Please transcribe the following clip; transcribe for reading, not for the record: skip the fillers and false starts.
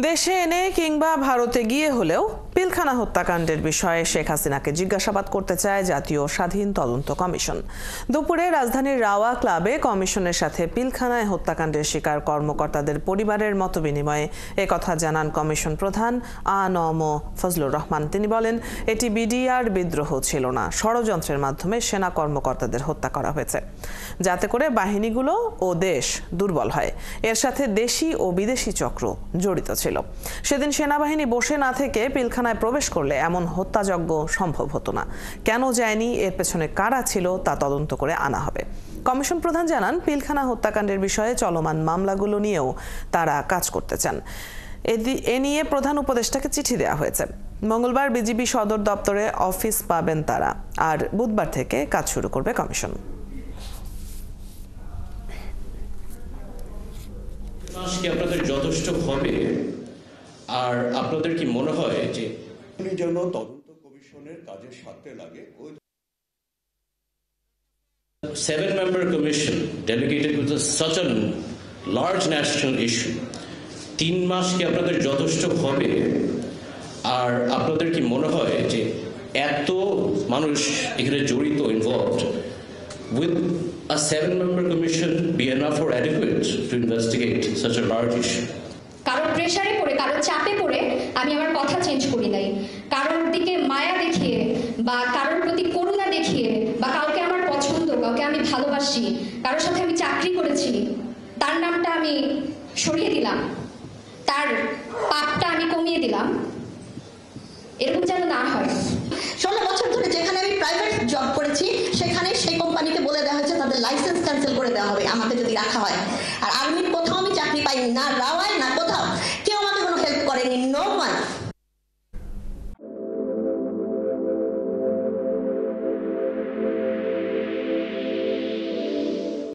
দেশে এনে কিংবা ভারতে গিয়ে হলেও পিলখানা হত্যাকাণ্ডের বিষয়ে শেখ হাসিনাকে জিজ্ঞাসাবাদ করতে চায় জাতীয় স্বাধীন তদন্ত কমিশন। দুপুরে রাজধানীর রাওয়া ক্লাবে কমিশনের সাথে পিলখানায় হত্যাকাণ্ডের শিকার কর্মকর্তাদের পরিবারের মতবিনিময়ে একথা জানান কমিশন প্রধান আ.ন.ম ফজলুর রহমান। তিনি বলেন, এটি বিডিআর বিদ্রোহ ছিল না, ষড়যন্ত্রের মাধ্যমে সেনা কর্মকর্তাদের হত্যা করা হয়েছে, যাতে করে বাহিনীগুলো ও দেশ দুর্বল হয়। এর সাথে দেশি ও বিদেশি চক্র জড়িত ছিল। সেদিন সেনাবাহিনী বসে না থেকে পিলখানায় প্রবেশ করলে এমন হত্যাযজ্ঞ সম্ভব হতো না। কেন যায়নি, এর পেছনে কারা ছিল তা তদন্ত করে আনা হবে। কমিশন প্রধান জানান, পিলখানা হত্যাকাণ্ডের বিষয়ে চলমান মামলাগুলো নিয়েও তারা কাজ করতে চান। এ নিয়ে প্রধান উপদেষ্টাকে চিঠি দেওয়া হয়েছে। মঙ্গলবার বিজিবি সদর দপ্তরে অফিস পাবেন তারা, আর বুধবার থেকে কাজ শুরু করবে কমিশন। কি আপনাদের যথেষ্ট হবে? আর আপনাদের কি মনে হয় যে যেন তদন্ত কমিশনের কাজের সাথে লাগে? 7-member commission delegated with such a large national issue, 3 মাস কি আপনাদের যথেষ্ট হবে? আর আপনাদের কি মনে হয় যে এত মানুষ এখানে জড়িত, involved, will a 7-member commission be enough or adequate to investigate such a large issue? কারোর প্রেসারে পড়ে, কারোর চাপে পড়ে আমি আমার কথা চেঞ্জ করি নাই। কারোর দিকে মায়া দেখিয়ে বা কারোর প্রতি করুণা দেখিয়ে বা কাউকে আমার পছন্দ, কাউকে আমি ভালোবাসি, কারোর সাথে আমি চাকরি করেছি, তার নামটা আমি সরিয়ে দিলাম, তার পাপটা আমি কমিয়ে দিলাম, এরকম যেন না হয়। 16 বছর ধরে যেখানে আমি প্রাইভেট জব করেছি, সেখানে সেই কোম্পানিকে বলে দেওয়া হয়েছে তাদের লাইসেন্স ক্যান্সেল করে দেওয়া হবে আমাকে যদি রাখা হয়। আর আর্মির কোথাও আমি চাকরি পাইনি, না রাওয়ায় না কোথাও। কেউ আমাকে কোনো হেল্প করেনি, নো ওয়ান।